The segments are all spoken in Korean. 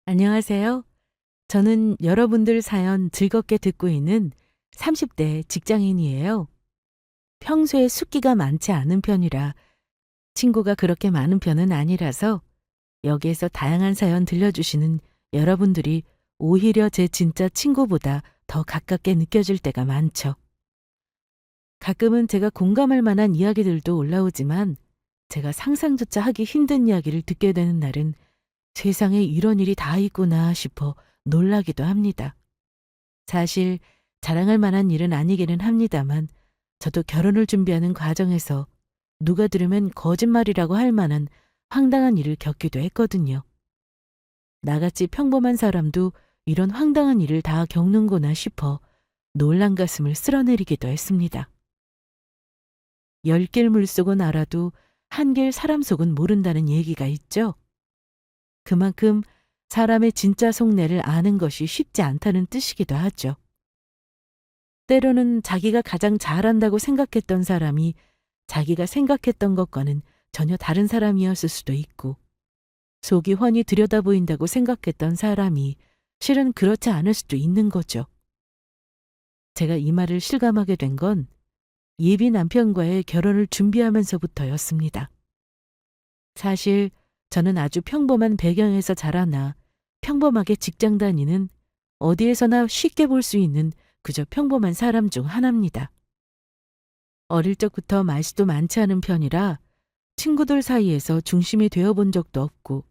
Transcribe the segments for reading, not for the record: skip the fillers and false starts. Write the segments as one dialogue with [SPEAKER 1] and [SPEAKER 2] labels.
[SPEAKER 1] 안녕하세요. 저는 여러분들 사연 즐겁게 듣고 있는 30대 직장인이에요. 평소에 숫기가 많지 않은 편이라 친구가 그렇게 많은 편은 아니라서 여기에서 다양한 사연 들려주시는 여러분들이 오히려 제 진짜 친구보다 더 가깝게 느껴질 때가 많죠. 가끔은 제가 공감할 만한 이야기들도 올라오지만 제가 상상조차 하기 힘든 이야기를 듣게 되는 날은 세상에 이런 일이 다 있구나 싶어 놀라기도 합니다. 사실 자랑할 만한 일은 아니기는 합니다만 저도 결혼을 준비하는 과정에서 누가 들으면 거짓말이라고 할 만한 황당한 일을 겪기도 했거든요. 나같이 평범한 사람도 이런 황당한 일을 다 겪는구나 싶어 놀란 가슴을 쓸어내리기도 했습니다. 열 길 물속은 알아도 한 길 사람 속은 모른다는 얘기가 있죠. 그만큼 사람의 진짜 속내를 아는 것이 쉽지 않다는 뜻이기도 하죠. 때로는 자기가 가장 잘한다고 생각했던 사람이 자기가 생각했던 것과는 전혀 다른 사람이었을 수도 있고, 속이 훤히 들여다 보인다고 생각했던 사람이 실은 그렇지 않을 수도 있는 거죠. 제가 이 말을 실감하게 된 건 예비 남편과의 결혼을 준비하면서부터였습니다. 사실 저는 아주 평범한 배경에서 자라나 평범하게 직장 다니는 어디에서나 쉽게 볼 수 있는 그저 평범한 사람 중 하나입니다. 어릴 적부터 말수도 많지 않은 편이라 친구들 사이에서 중심이 되어 본 적도 없고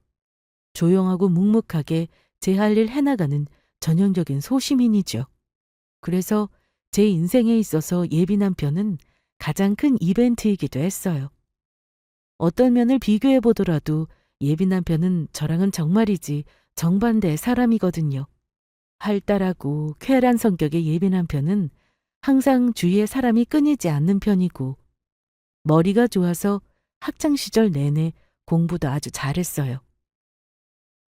[SPEAKER 1] 조용하고 묵묵하게 제 할 일 해나가는 전형적인 소시민이죠. 그래서 제 인생에 있어서 예비 남편은 가장 큰 이벤트이기도 했어요. 어떤 면을 비교해 보더라도 예비 남편은 저랑은 정말이지 정반대의 사람이거든요. 활달하고 쾌활한 성격의 예비 남편은 항상 주위에 사람이 끊이지 않는 편이고 머리가 좋아서 학창 시절 내내 공부도 아주 잘했어요.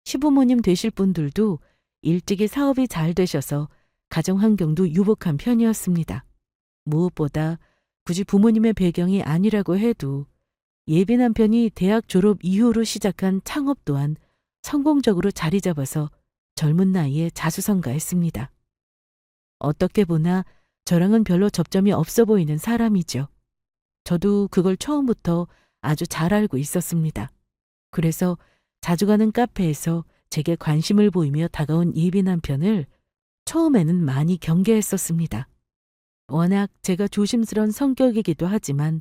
[SPEAKER 1] 시부모님 되실 분들도 일찍이 사업이 잘 되셔서 가정 환경도 유복한 편이었습니다. 무엇보다 굳이 부모님의 배경이 아니라고 해도 예비 남편이 대학 졸업 이후로 시작한 창업 또한 성공적으로 자리 잡아서 젊은 나이에 자수성가했습니다. 어떻게 보나 저랑은 별로 접점이 없어 보이는 사람이죠. 저도 그걸 처음부터 아주 잘 알고 있었습니다. 그래서 자주 가는 카페에서 제게 관심을 보이며 다가온 예비 남편을 처음에는 많이 경계했었습니다. 워낙 제가 조심스런 성격이기도 하지만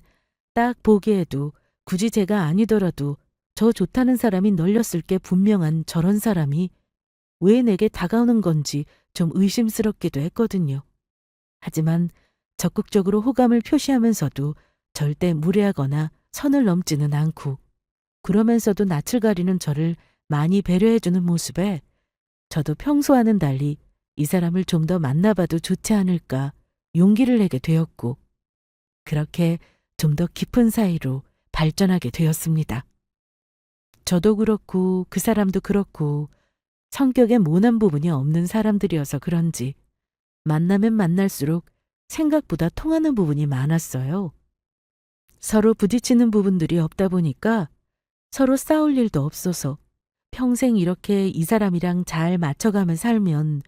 [SPEAKER 1] 딱 보기에도 굳이 제가 아니더라도 저 좋다는 사람이 널렸을 게 분명한 저런 사람이 왜 내게 다가오는 건지 좀 의심스럽기도 했거든요. 하지만 적극적으로 호감을 표시하면서도 절대 무례하거나 선을 넘지는 않고 그러면서도 낯을 가리는 저를 많이 배려해주는 모습에 저도 평소와는 달리 이 사람을 좀 더 만나봐도 좋지 않을까 용기를 내게 되었고 그렇게 좀 더 깊은 사이로 발전하게 되었습니다. 저도 그렇고 그 사람도 그렇고 성격에 모난 부분이 없는 사람들이어서 그런지 만나면 만날수록 생각보다 통하는 부분이 많았어요. 서로 부딪히는 부분들이 없다 보니까 서로 싸울 일도 없어서 평생 이렇게 이 사람이랑 잘 맞춰가며 살면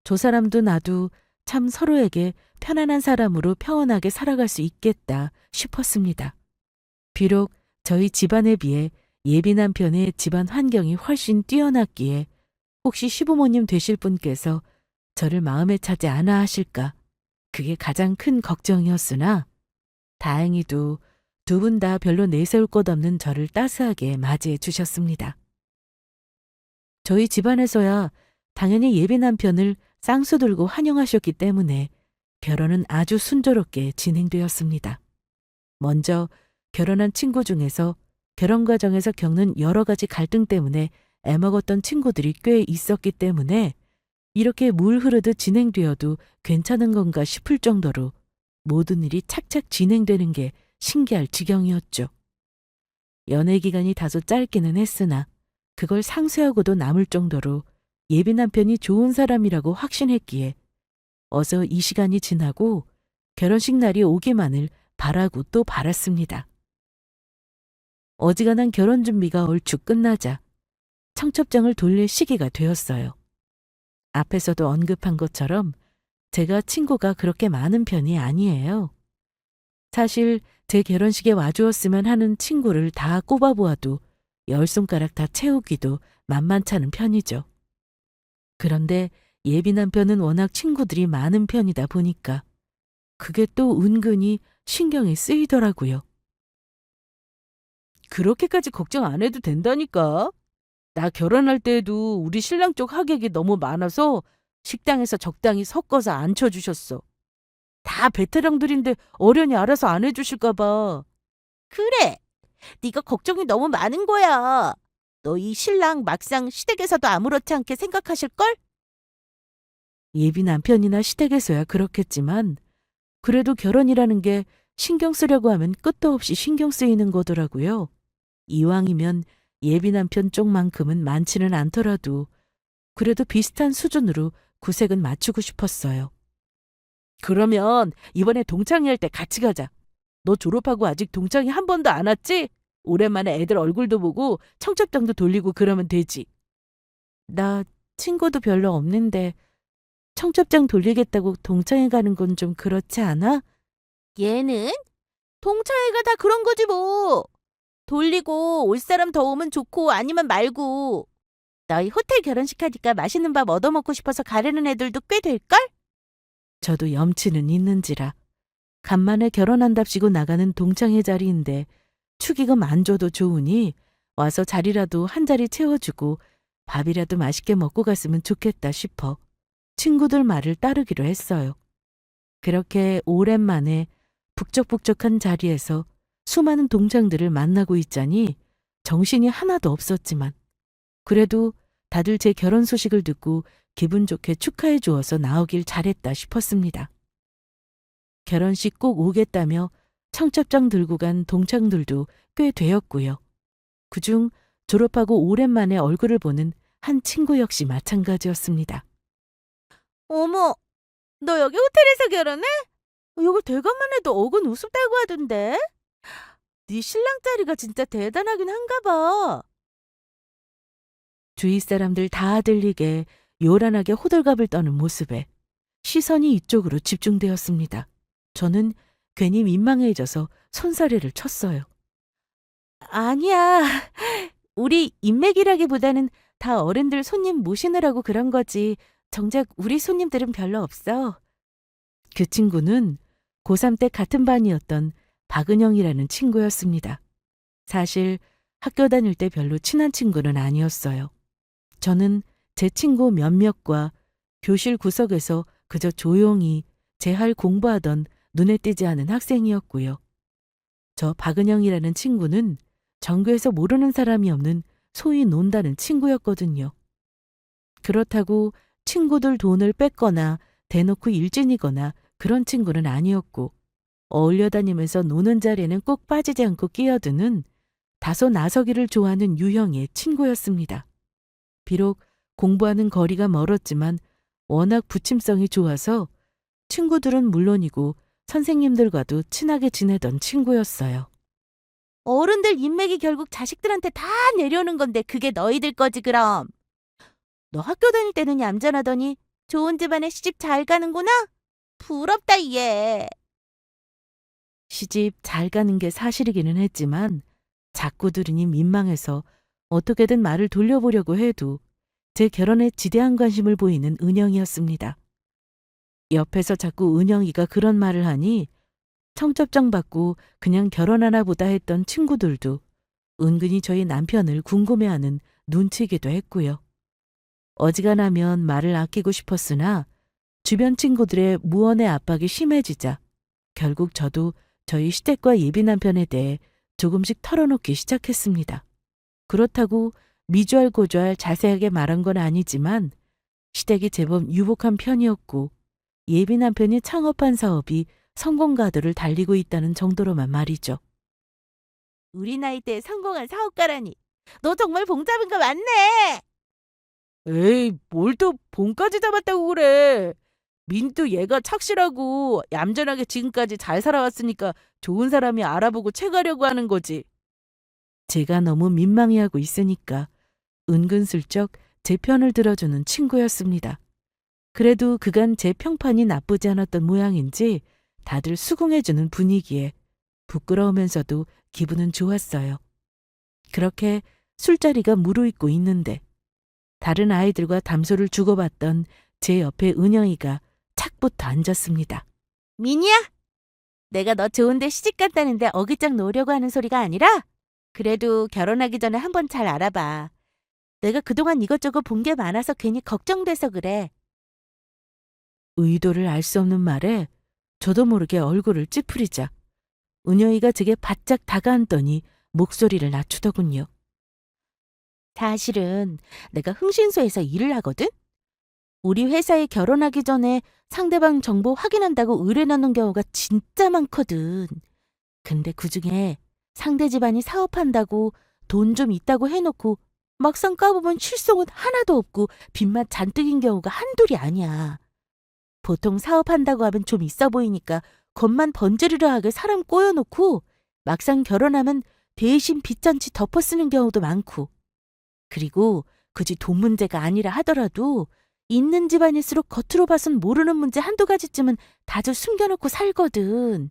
[SPEAKER 1] 저 사람도 나도 참 서로에게 편안한 사람으로 평온하게 살아갈 수 있겠다 싶었습니다. 비록 저희 집안에 비해 예비 남편의 집안 환경이 훨씬 뛰어났기에 혹시 시부모님 되실 분께서 저를 마음에 차지 않아 하실까 그게 가장 큰 걱정이었으나 다행히도 두 분 다 별로 내세울 것 없는 저를 따스하게 맞이해 주셨습니다. 저희 집안에서야 당연히 예비 남편을 쌍수 들고 환영하셨기 때문에 결혼은 아주 순조롭게 진행되었습니다. 먼저 결혼한 친구 중에서 결혼 과정에서 겪는 여러 가지 갈등 때문에 애먹었던 친구들이 꽤 있었기 때문에 이렇게 물 흐르듯 진행되어도 괜찮은 건가 싶을 정도로 모든 일이 착착 진행되는 게 신기할 지경이었죠. 연애 기간이 다소 짧기는 했으나 그걸 상쇄하고도 남을 정도로 예비 남편이 좋은 사람이라고 확신했기에 어서 이 시간이 지나고 결혼식 날이 오기만을 바라고 또 바랐습니다. 어지간한 결혼 준비가 얼추 끝나자 청첩장을 돌릴 시기가 되었어요. 앞에서도 언급한 것처럼 제가 친구가 그렇게 많은 편이 아니에요. 사실 제 결혼식에 와주었으면 하는 친구를 다 꼽아보아도 10손가락 다 채우기도 만만찮은 편이죠. 그런데 예비 남편은 워낙 친구들이 많은 편이다 보니까 그게 또 은근히 신경이 쓰이더라고요. 그렇게까지 걱정 안 해도 된다니까. 나 결혼할 때에도 우리 신랑 쪽 하객이 너무 많아서 식당에서 적당히 섞어서 앉혀주셨어. 다 베테랑들인데 어련히 알아서 안 해주실까 봐. 그래. 네가 걱정이 너무 많은 거야. 너 이 신랑 막상 시댁에서도 아무렇지 않게 생각하실걸? 예비 남편이나 시댁에서야 그렇겠지만 그래도 결혼이라는 게 신경 쓰려고 하면 끝도 없이 신경 쓰이는 거더라고요. 이왕이면 예비 남편 쪽만큼은 많지는 않더라도 그래도 비슷한 수준으로 구색은 맞추고 싶었어요. 그러면 이번에 동창회 할 때 같이 가자. 너 졸업하고 아직 동창회 한 번도 안 왔지? 오랜만에 애들 얼굴도 보고 청첩장도 돌리고 그러면 되지. 나 친구도 별로 없는데 청첩장 돌리겠다고 동창회 가는 건 좀 그렇지 않아? 얘는? 동창회가 다 그런 거지 뭐. 돌리고 올 사람 더 오면 좋고 아니면 말고. 너희 호텔 결혼식 하니까 맛있는 밥 얻어먹고 싶어서 가려는 애들도 꽤 될걸? 저도 염치는 있는지라 간만에 결혼한답시고 나가는 동창회 자리인데 축의금 안 줘도 좋으니 와서 자리라도 한 자리 채워주고 밥이라도 맛있게 먹고 갔으면 좋겠다 싶어 친구들 말을 따르기로 했어요. 그렇게 오랜만에 북적북적한 자리에서 수많은 동창들을 만나고 있자니 정신이 하나도 없었지만 그래도 다들 제 결혼 소식을 듣고 기분 좋게 축하해 주어서 나오길 잘했다 싶었습니다. 결혼식 꼭 오겠다며 청첩장 들고 간 동창들도 꽤 되었고요. 그중 졸업하고 오랜만에 얼굴을 보는 한 친구 역시 마찬가지였습니다. 어머, 너 여기 호텔에서 결혼해? 이거 대관만 해도 억은 우습다고 하던데? 네 신랑 자리가 진짜 대단하긴 한가 봐. 주위 사람들 다 들리게 요란하게 호들갑을 떠는 모습에 시선이 이쪽으로 집중되었습니다. 저는 괜히 민망해져서 손사래를 쳤어요. 아니야. 우리 인맥이라기보다는 다 어른들 손님 모시느라고 그런 거지. 정작 우리 손님들은 별로 없어. 그 친구는 고3 때 같은 반이었던 박은영이라는 친구였습니다. 사실 학교 다닐 때 별로 친한 친구는 아니었어요. 저는 제 친구 몇몇과 교실 구석에서 그저 조용히 제 할 공부하던 눈에 띄지 않은 학생이었고요. 저 박은영이라는 친구는 전교에서 모르는 사람이 없는 소위 논다는 친구였거든요. 그렇다고 친구들 돈을 뺏거나 대놓고 일진이거나 그런 친구는 아니었고 어울려 다니면서 노는 자리에는 꼭 빠지지 않고 끼어드는 다소 나서기를 좋아하는 유형의 친구였습니다. 비록 공부하는 거리가 멀었지만 워낙 부침성이 좋아서 친구들은 물론이고 선생님들과도 친하게 지내던 친구였어요. 어른들 인맥이 결국 자식들한테 다 내려오는 건데 그게 너희들 거지 그럼. 너 학교 다닐 때는 얌전하더니 좋은 집안에 시집 잘 가는구나? 부럽다 얘. 시집 잘 가는 게 사실이기는 했지만 자꾸 들으니 민망해서 어떻게든 말을 돌려보려고 해도 제 결혼에 지대한 관심을 보이는 은영이었습니다. 옆에서 자꾸 은영이가 그런 말을 하니 청첩장 받고 그냥 결혼하나 보다 했던 친구들도 은근히 저희 남편을 궁금해하는 눈치이기도 했고요. 어지간하면 말을 아끼고 싶었으나 주변 친구들의 무언의 압박이 심해지자 결국 저도 저희 시댁과 예비 남편에 대해 조금씩 털어놓기 시작했습니다. 그렇다고 미주알고주알 자세하게 말한 건 아니지만 시댁이 제법 유복한 편이었고 예비 남편이 창업한 사업이 성공가도를 달리고 있다는 정도로만 말이죠. 우리 나이대에 성공한 사업가라니. 너 정말 봉 잡은 거 맞네. 에이, 뭘 또 봉까지 잡았다고 그래. 민도 얘가 착실하고 얌전하게 지금까지 잘 살아왔으니까 좋은 사람이 알아보고 채가려고 하는 거지. 제가 너무 민망해하고 있으니까 은근슬쩍 제 편을 들어주는 친구였습니다. 그래도 그간 제 평판이 나쁘지 않았던 모양인지 다들 수긍해주는 분위기에 부끄러우면서도 기분은 좋았어요. 그렇게 술자리가 무르익고 있는데 다른 아이들과 담소를 주고받던 제 옆에 은영이가 착부터 앉았습니다. 미니야, 내가 너 좋은데 시집 갔다는데 어깃장 놓으려고 하는 소리가 아니라 그래도 결혼하기 전에 한번 잘 알아봐. 내가 그동안 이것저것 본 게 많아서 괜히 걱정돼서 그래. 의도를 알 수 없는 말에 저도 모르게 얼굴을 찌푸리자 은영이가 제게 바짝 다가앉더니 목소리를 낮추더군요. 사실은 내가 흥신소에서 일을 하거든? 우리 회사에 결혼하기 전에 상대방 정보 확인한다고 의뢰넣는 경우가 진짜 많거든. 근데 그중에 상대 집안이 사업한다고 돈 좀 있다고 해놓고 막상 까보면 실속은 하나도 없고 빚만 잔뜩인 경우가 한둘이 아니야. 보통 사업한다고 하면 좀 있어 보이니까 겉만 번지르르 하게 사람 꼬여놓고 막상 결혼하면 대신 빚잔치 덮어쓰는 경우도 많고, 그리고 굳이 돈 문제가 아니라 하더라도 있는 집안일수록 겉으로 봐선 모르는 문제 한두 가지쯤은 다들 숨겨놓고 살거든.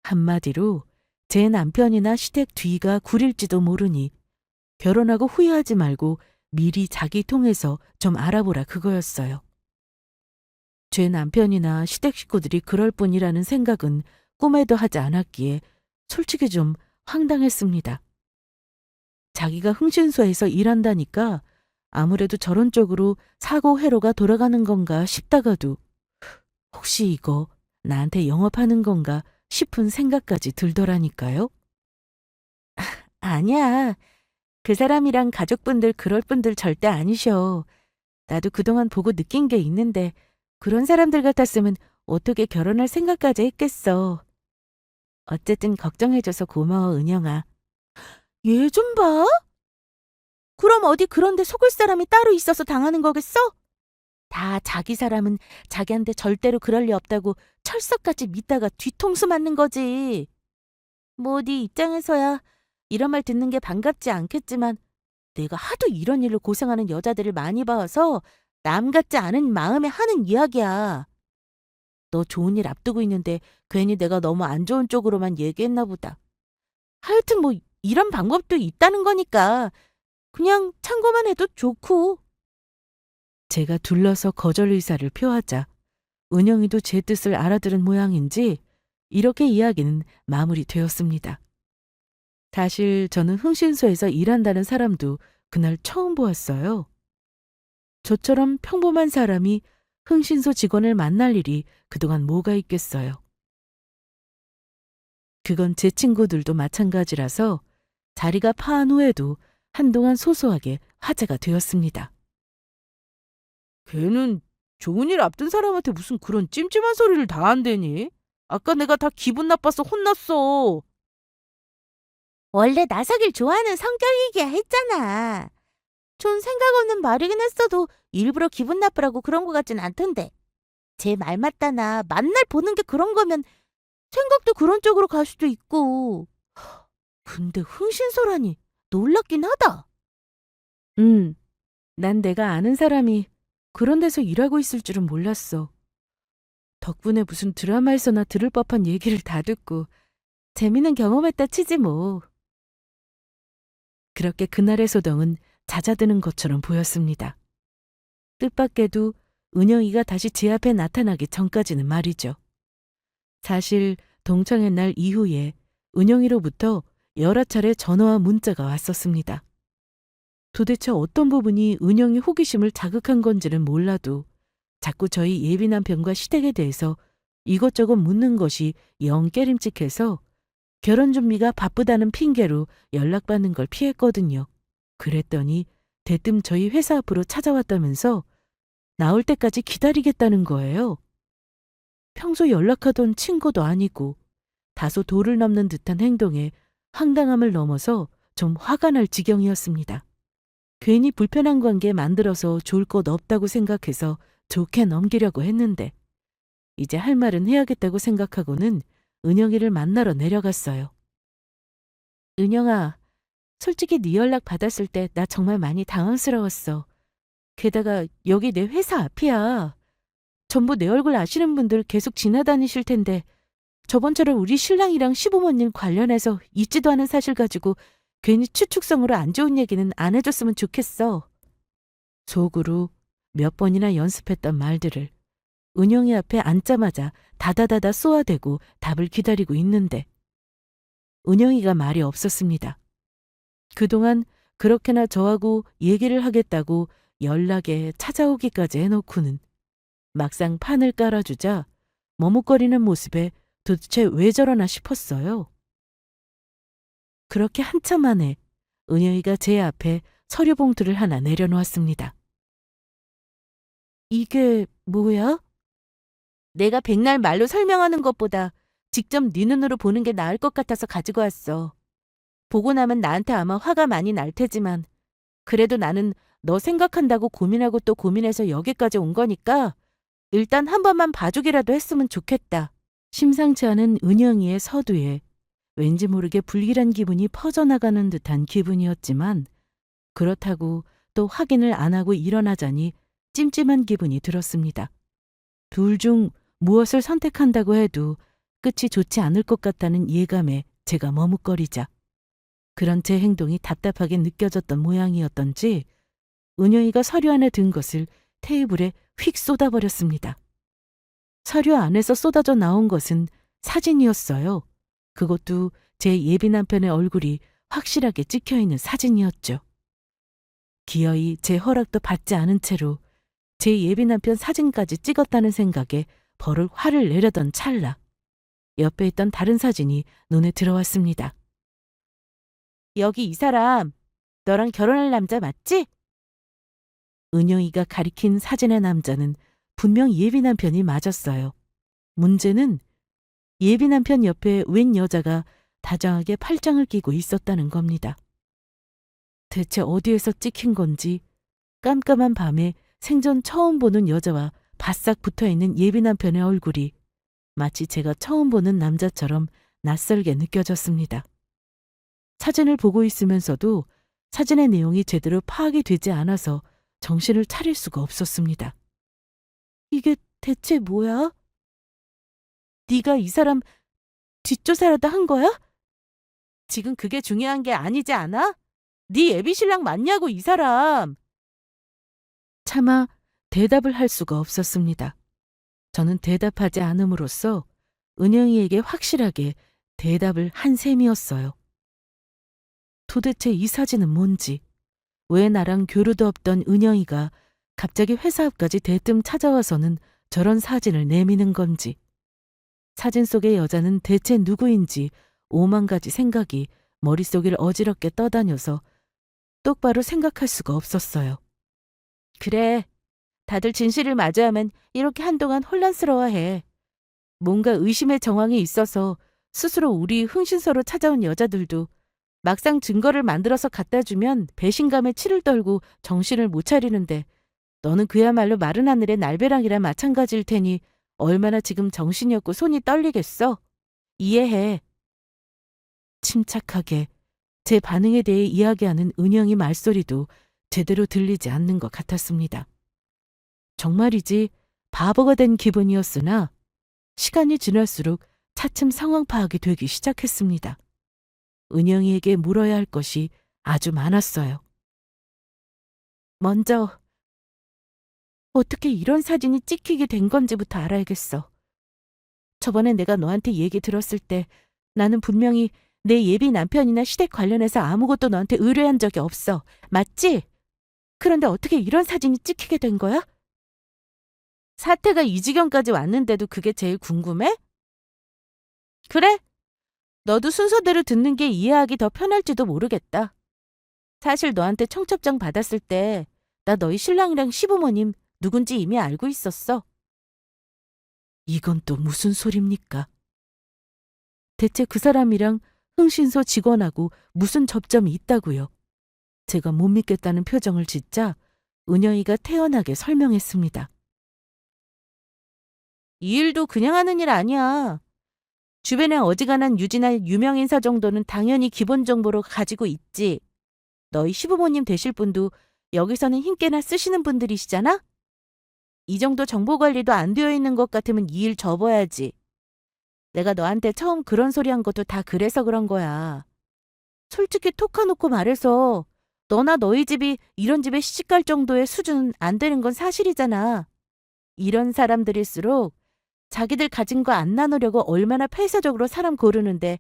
[SPEAKER 1] 한마디로 제 남편이나 시댁 뒤가 구릴지도 모르니 결혼하고 후회하지 말고 미리 자기 통해서 좀 알아보라 그거였어요. 제 남편이나 시댁 식구들이 그럴 뿐이라는 생각은 꿈에도 하지 않았기에 솔직히 좀 황당했습니다. 자기가 흥신소에서 일한다니까 아무래도 저런 쪽으로 사고 회로가 돌아가는 건가 싶다가도 혹시 이거 나한테 영업하는 건가 싶은 생각까지 들더라니까요. 아니야. 그 사람이랑 가족분들 그럴 분들 절대 아니셔. 나도 그동안 보고 느낀 게 있는데 그런 사람들 같았으면 어떻게 결혼할 생각까지 했겠어. 어쨌든 걱정해줘서 고마워, 은영아. 얘 좀 봐? 그럼 어디 그런데 속을 사람이 따로 있어서 당하는 거겠어? 다 자기 사람은 자기한테 절대로 그럴 리 없다고 철석같이 믿다가 뒤통수 맞는 거지. 뭐 네 입장에서야 이런 말 듣는 게 반갑지 않겠지만 내가 하도 이런 일로 고생하는 여자들을 많이 봐서 남 같지 않은 마음에 하는 이야기야. 너 좋은 일 앞두고 있는데 괜히 내가 너무 안 좋은 쪽으로만 얘기했나 보다. 하여튼 뭐 이런 방법도 있다는 거니까 그냥 참고만 해도 좋고. 제가 둘러서 거절 의사를 표하자 은영이도 제 뜻을 알아들은 모양인지 이렇게 이야기는 마무리되었습니다. 사실 저는 흥신소에서 일한다는 사람도 그날 처음 보았어요. 저처럼 평범한 사람이 흥신소 직원을 만날 일이 그동안 뭐가 있겠어요. 그건 제 친구들도 마찬가지라서 자리가 파한 후에도 한동안 소소하게 화제가 되었습니다. 걔는 좋은 일 앞둔 사람한테 무슨 그런 찜찜한 소리를 다 한대니? 아까 내가 다 기분 나빠서 혼났어. 원래 나서길 좋아하는 성격이기야 했잖아. 전 생각 없는 말이긴 했어도 일부러 기분 나쁘라고 그런 거 같진 않던데. 제 말 맞다나 만날 보는 게 그런 거면 생각도 그런 쪽으로 갈 수도 있고. 근데 흥신소라니 놀랍긴 하다. 난 내가 아는 사람이 그런 데서 일하고 있을 줄은 몰랐어. 덕분에 무슨 드라마에서나 들을 법한 얘기를 다 듣고 재미는 경험했다 치지 뭐. 그렇게 그날의 소동은 잦아드는 것처럼 보였습니다. 뜻밖에도 은영이가 다시 제 앞에 나타나기 전까지는 말이죠. 사실 동창회 날 이후에 은영이로부터 여러 차례 전화와 문자가 왔었습니다. 도대체 어떤 부분이 은영이 호기심을 자극한 건지는 몰라도 자꾸 저희 예비 남편과 시댁에 대해서 이것저것 묻는 것이 영 깨림칙해서 결혼 준비가 바쁘다는 핑계로 연락받는 걸 피했거든요. 그랬더니 대뜸 저희 회사 앞으로 찾아왔다면서 나올 때까지 기다리겠다는 거예요. 평소 연락하던 친구도 아니고 다소 도를 넘는 듯한 행동에 황당함을 넘어서 좀 화가 날 지경이었습니다. 괜히 불편한 관계 만들어서 좋을 것 없다고 생각해서 좋게 넘기려고 했는데 이제 할 말은 해야겠다고 생각하고는 은영이를 만나러 내려갔어요. 은영아, 솔직히 네 연락 받았을 때 나 정말 많이 당황스러웠어. 게다가 여기 내 회사 앞이야. 전부 내 얼굴 아시는 분들 계속 지나다니실 텐데 저번처럼 우리 신랑이랑 시부모님 관련해서 있지도 않은 사실 가지고 괜히 추측성으로 안 좋은 얘기는 안 해줬으면 좋겠어. 속으로 몇 번이나 연습했던 말들을 은영이 앞에 앉자마자 다다다다 쏘아대고 답을 기다리고 있는데 은영이가 말이 없었습니다. 그동안 그렇게나 저하고 얘기를 하겠다고 연락에 찾아오기까지 해놓고는 막상 판을 깔아주자 머뭇거리는 모습에 도대체 왜 저러나 싶었어요. 그렇게 한참 만에 은영이가 제 앞에 서류 봉투를 하나 내려놓았습니다. 이게 뭐야? 내가 백날 말로 설명하는 것보다 직접 네 눈으로 보는 게 나을 것 같아서 가지고 왔어. 보고 나면 나한테 아마 화가 많이 날 테지만 그래도 나는 너 생각한다고 고민하고 또 고민해서 여기까지 온 거니까 일단 한 번만 봐주기라도 했으면 좋겠다. 심상치 않은 은영이의 서두에 왠지 모르게 불길한 기분이 퍼져나가는 듯한 기분이었지만 그렇다고 또 확인을 안 하고 일어나자니 찜찜한 기분이 들었습니다. 둘 중 무엇을 선택한다고 해도 끝이 좋지 않을 것 같다는 예감에 제가 머뭇거리자 그런 제 행동이 답답하게 느껴졌던 모양이었던지 은영이가 서류 안에 든 것을 테이블에 휙 쏟아버렸습니다. 서류 안에서 쏟아져 나온 것은 사진이었어요. 그것도 제 예비 남편의 얼굴이 확실하게 찍혀있는 사진이었죠. 기어이 제 허락도 받지 않은 채로 제 예비 남편 사진까지 찍었다는 생각에 버럭 화를 내려던 찰나 옆에 있던 다른 사진이 눈에 들어왔습니다. 여기 이 사람 너랑 결혼할 남자 맞지? 은영이가 가리킨 사진의 남자는 분명 예비 남편이 맞았어요. 문제는 예비 남편 옆에 웬 여자가 다정하게 팔짱을 끼고 있었다는 겁니다. 대체 어디에서 찍힌 건지 깜깜한 밤에 생전 처음 보는 여자와 바싹 붙어있는 예비 남편의 얼굴이 마치 제가 처음 보는 남자처럼 낯설게 느껴졌습니다. 사진을 보고 있으면서도 사진의 내용이 제대로 파악이 되지 않아서 정신을 차릴 수가 없었습니다. 이게 대체 뭐야? 네가 이 사람 뒷조사라도 한 거야? 지금 그게 중요한 게 아니지 않아? 네 예비 신랑 맞냐고 이 사람. 차마 대답을 할 수가 없었습니다. 저는 대답하지 않음으로써 은영이에게 확실하게 대답을 한 셈이었어요. 도대체 이 사진은 뭔지, 왜 나랑 교류도 없던 은영이가 갑자기 회사 앞까지 대뜸 찾아와서는 저런 사진을 내미는 건지, 사진 속의 여자는 대체 누구인지 5만 가지 생각이 머릿속을 어지럽게 떠다녀서 똑바로 생각할 수가 없었어요. 그래, 다들 진실을 마주하면 이렇게 한동안 혼란스러워해. 뭔가 의심의 정황이 있어서 스스로 우리 흥신소로 찾아온 여자들도 막상 증거를 만들어서 갖다 주면 배신감에 치를 떨고 정신을 못 차리는데 너는 그야말로 마른 하늘의 날벼락이라 마찬가지일 테니 얼마나 지금 정신이 없고 손이 떨리겠어? 이해해. 침착하게 제 반응에 대해 이야기하는 은영이 말소리도 제대로 들리지 않는 것 같았습니다. 정말이지 바보가 된 기분이었으나 시간이 지날수록 차츰 상황 파악이 되기 시작했습니다. 은영이에게 물어야 할 것이 아주 많았어요. 먼저 어떻게 이런 사진이 찍히게 된 건지부터 알아야겠어. 저번에 내가 너한테 얘기 들었을 때 나는 분명히 내 예비 남편이나 시댁 관련해서 아무것도 너한테 의뢰한 적이 없어. 맞지? 그런데 어떻게 이런 사진이 찍히게 된 거야? 사태가 이 지경까지 왔는데도 그게 제일 궁금해? 그래? 너도 순서대로 듣는 게 이해하기 더 편할지도 모르겠다. 사실 너한테 청첩장 받았을 때 나 너희 신랑이랑 시부모님 누군지 이미 알고 있었어. 이건 또 무슨 소립니까? 대체 그 사람이랑 흥신소 직원하고 무슨 접점이 있다고요? 제가 못 믿겠다는 표정을 짓자 은영이가 태연하게 설명했습니다. 이 일도 그냥 하는 일 아니야. 주변에 어지간한 유지나 유명 인사 정도는 당연히 기본 정보로 가지고 있지. 너희 시부모님 되실 분도 여기서는 힘께나 쓰시는 분들이시잖아? 이 정도 정보 관리도 안 되어 있는 것 같으면 이 일 접어야지. 내가 너한테 처음 그런 소리 한 것도 다 그래서 그런 거야. 솔직히 톡 까놓고 말해서 너나 너희 집이 이런 집에 시집갈 정도의 수준은 안 되는 건 사실이잖아. 이런 사람들일수록 자기들 가진 거 안 나누려고 얼마나 폐쇄적으로 사람 고르는데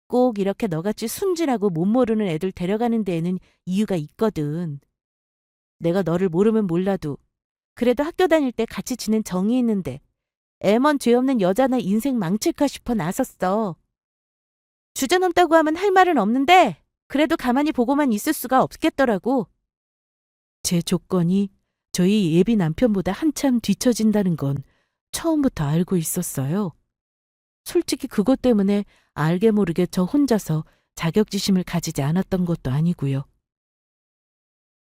[SPEAKER 1] 꼭 이렇게 너같이 순진하고 못 모르는 애들 데려가는 데에는 이유가 있거든. 내가 너를 모르면 몰라도 그래도 학교 다닐 때 같이 지낸 정이 있는데 애먼 죄 없는 여자나 인생 망칠까 싶어 나섰어. 주저넘다고 하면 할 말은 없는데 그래도 가만히 보고만 있을 수가 없겠더라고. 제 조건이 저희 예비 남편보다 한참 뒤처진다는 건 처음부터 알고 있었어요. 솔직히 그것 때문에 알게 모르게 저 혼자서 자격지심을 가지지 않았던 것도 아니고요.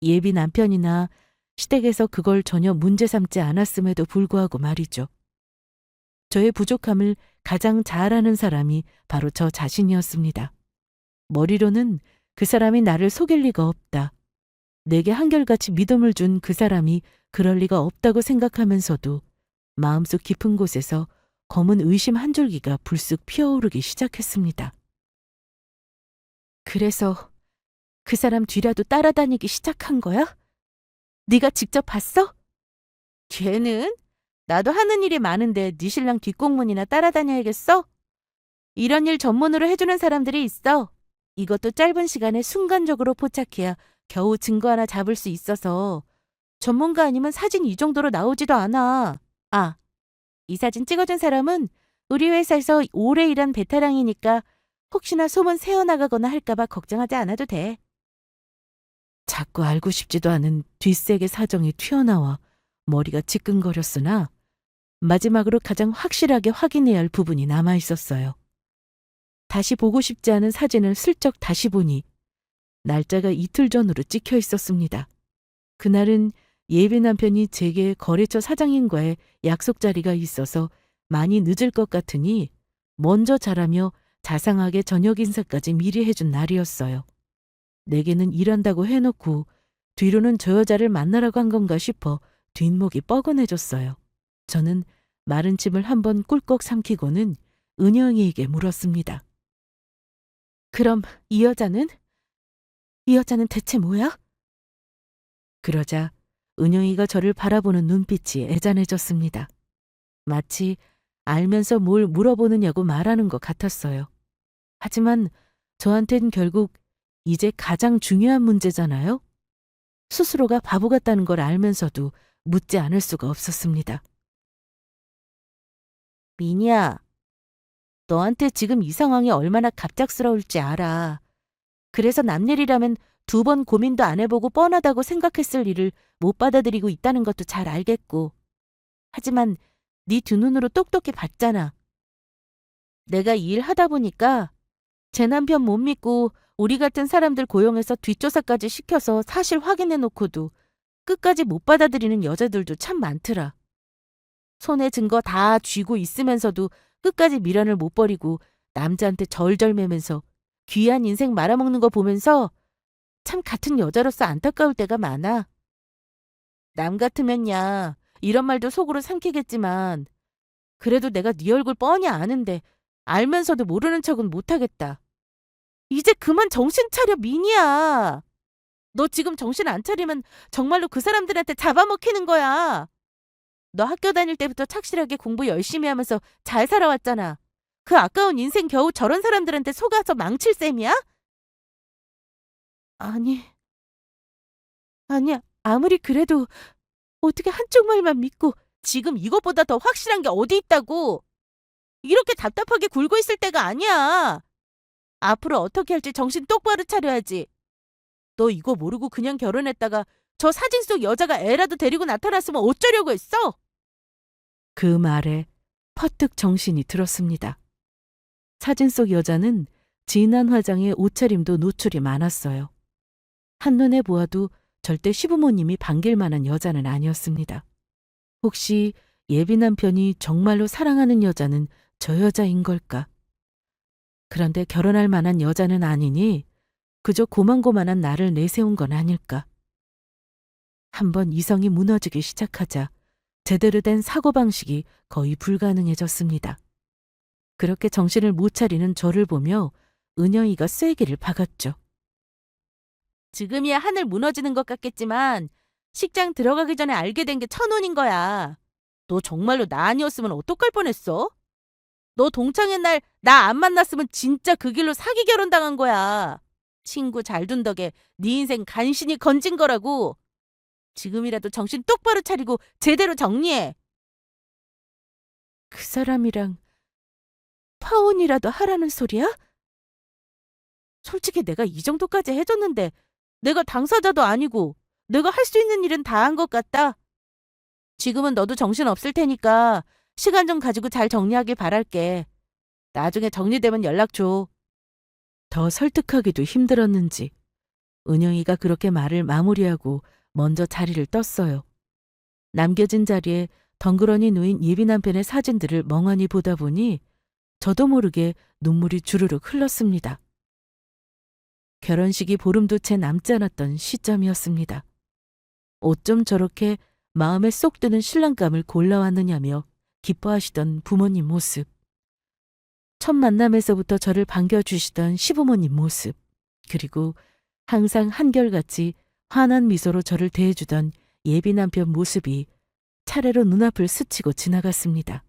[SPEAKER 1] 예비 남편이나 시댁에서 그걸 전혀 문제 삼지 않았음에도 불구하고 말이죠. 저의 부족함을 가장 잘 아는 사람이 바로 저 자신이었습니다. 머리로는 그 사람이 나를 속일 리가 없다. 내게 한결같이 믿음을 준 그 사람이 그럴 리가 없다고 생각하면서도 마음속 깊은 곳에서 검은 의심 한 줄기가 불쑥 피어오르기 시작했습니다. 그래서 그 사람 뒤라도 따라다니기 시작한 거야? 네가 직접 봤어? 걔는? 나도 하는 일이 많은데 네 신랑 뒷공문이나 따라다녀야겠어? 이런 일 전문으로 해주는 사람들이 있어. 이것도 짧은 시간에 순간적으로 포착해야 겨우 증거 하나 잡을 수 있어서 전문가 아니면 사진 이 정도로 나오지도 않아. 아, 이 사진 찍어준 사람은 우리 회사에서 오래 일한 베테랑이니까 혹시나 소문 새어나가거나 할까봐 걱정하지 않아도 돼. 자꾸 알고 싶지도 않은 뒷색의 사정이 튀어나와 머리가 지끈거렸으나 마지막으로 가장 확실하게 확인해야 할 부분이 남아 있었어요. 다시 보고 싶지 않은 사진을 슬쩍 다시 보니 날짜가 이틀 전으로 찍혀 있었습니다. 그날은 예비 남편이 제게 거래처 사장님과의 약속 자리가 있어서 많이 늦을 것 같으니 먼저 자라며 자상하게 저녁 인사까지 미리 해준 날이었어요. 내게는 일한다고 해놓고 뒤로는 저 여자를 만나라고 한 건가 싶어 뒷목이 뻐근해졌어요. 저는 마른 침을 한번 꿀꺽 삼키고는 은영이에게 물었습니다. 그럼 이 여자는? 이 여자는 대체 뭐야? 그러자 은영이가 저를 바라보는 눈빛이 애잔해졌습니다. 마치 알면서 뭘 물어보느냐고 말하는 것 같았어요. 하지만 저한텐 결국 이제 가장 중요한 문제잖아요. 스스로가 바보 같다는 걸 알면서도 묻지 않을 수가 없었습니다. 미니야, 너한테 지금 이 상황이 얼마나 갑작스러울지 알아. 그래서 남일이라면 2번 고민도 안 해보고 뻔하다고 생각했을 일을 못 받아들이고 있다는 것도 잘 알겠고. 하지만 네 두 눈으로 똑똑히 봤잖아. 내가 이 일 하다 보니까 제 남편 못 믿고 우리 같은 사람들 고용해서 뒷조사까지 시켜서 사실 확인해놓고도 끝까지 못 받아들이는 여자들도 참 많더라. 손에 증거 다 쥐고 있으면서도 끝까지 미련을 못 버리고 남자한테 절절매면서 귀한 인생 말아먹는 거 보면서 참 같은 여자로서 안타까울 때가 많아. 남 같으면야 이런 말도 속으로 삼키겠지만 그래도 내가 네 얼굴 뻔히 아는데 알면서도 모르는 척은 못하겠다. 이제 그만 정신 차려, 미니야. 너 지금 정신 안 차리면 정말로 그 사람들한테 잡아먹히는 거야. 너 학교 다닐 때부터 착실하게 공부 열심히 하면서 잘 살아왔잖아. 그 아까운 인생 겨우 저런 사람들한테 속아서 망칠 셈이야? 아니, 아니야. 아무리 그래도 어떻게 한쪽 말만 믿고 지금 이것보다 더 확실한 게 어디 있다고. 이렇게 답답하게 굴고 있을 때가 아니야. 앞으로 어떻게 할지 정신 똑바로 차려야지. 너 이거 모르고 그냥 결혼했다가 저 사진 속 여자가 애라도 데리고 나타났으면 어쩌려고 했어? 그 말에 퍼뜩 정신이 들었습니다. 사진 속 여자는 진한 화장에 옷차림도 노출이 많았어요. 한눈에 보아도 절대 시부모님이 반길 만한 여자는 아니었습니다. 혹시 예비 남편이 정말로 사랑하는 여자는 저 여자인 걸까? 그런데 결혼할 만한 여자는 아니니 그저 고만고만한 나를 내세운 건 아닐까. 한번 이성이 무너지기 시작하자 제대로 된 사고방식이 거의 불가능해졌습니다. 그렇게 정신을 못 차리는 저를 보며 은영이가 쐐기를 박았죠. 지금이야 하늘 무너지는 것 같겠지만 식장 들어가기 전에 알게 된 게 천운인 거야. 너 정말로 나 아니었으면 어떡할 뻔했어? 너 동창회 날 나 안 만났으면 진짜 그 길로 사기 결혼당한 거야. 친구 잘 둔 덕에 네 인생 간신히 건진 거라고. 지금이라도 정신 똑바로 차리고 제대로 정리해. 그 사람이랑 파혼이라도 하라는 소리야? 솔직히 내가 이 정도까지 해줬는데 내가 당사자도 아니고 내가 할 수 있는 일은 다 한 것 같다. 지금은 너도 정신 없을 테니까 시간 좀 가지고 잘 정리하길 바랄게. 나중에 정리되면 연락 줘. 더 설득하기도 힘들었는지 은영이가 그렇게 말을 마무리하고 먼저 자리를 떴어요. 남겨진 자리에 덩그러니 놓인 예비 남편의 사진들을 멍하니 보다 보니 저도 모르게 눈물이 주르륵 흘렀습니다. 결혼식이 보름도 채 남지 않았던 시점이었습니다. 어쩜 저렇게 마음에 쏙 드는 신랑감을 골라왔느냐며 기뻐하시던 부모님 모습. 첫 만남에서부터 저를 반겨주시던 시부모님 모습. 그리고 항상 한결같이 환한 미소로 저를 대해주던 예비 남편 모습이 차례로 눈앞을 스치고 지나갔습니다.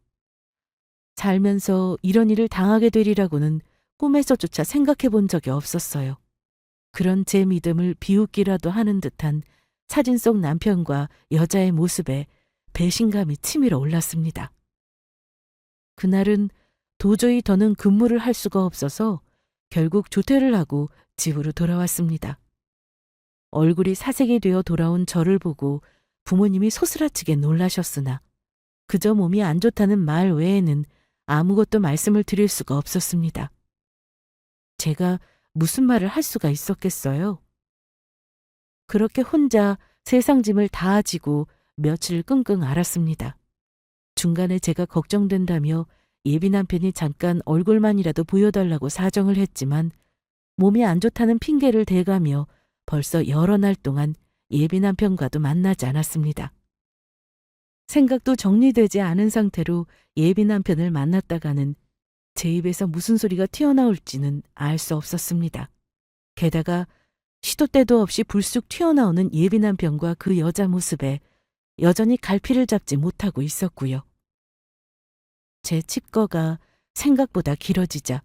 [SPEAKER 1] 살면서 이런 일을 당하게 되리라고는 꿈에서조차 생각해 본 적이 없었어요. 그런 제 믿음을 비웃기라도 하는 듯한 사진 속 남편과 여자의 모습에 배신감이 치밀어 올랐습니다. 그날은 도저히 더는 근무를 할 수가 없어서 결국 조퇴를 하고 집으로 돌아왔습니다. 얼굴이 사색이 되어 돌아온 저를 보고 부모님이 소스라치게 놀라셨으나 그저 몸이 안 좋다는 말 외에는 아무것도 말씀을 드릴 수가 없었습니다. 제가 무슨 말을 할 수가 있었겠어요? 그렇게 혼자 세상 짐을 다 지고 며칠 끙끙 앓았습니다. 중간에 제가 걱정된다며 예비 남편이 잠깐 얼굴만이라도 보여달라고 사정을 했지만 몸이 안 좋다는 핑계를 대가며 벌써 여러 날 동안 예비 남편과도 만나지 않았습니다. 생각도 정리되지 않은 상태로 예비 남편을 만났다가는 제 입에서 무슨 소리가 튀어나올지는 알 수 없었습니다. 게다가 시도 때도 없이 불쑥 튀어나오는 예비 남편과 그 여자 모습에 여전히 갈피를 잡지 못하고 있었고요. 제 칩거가 생각보다 길어지자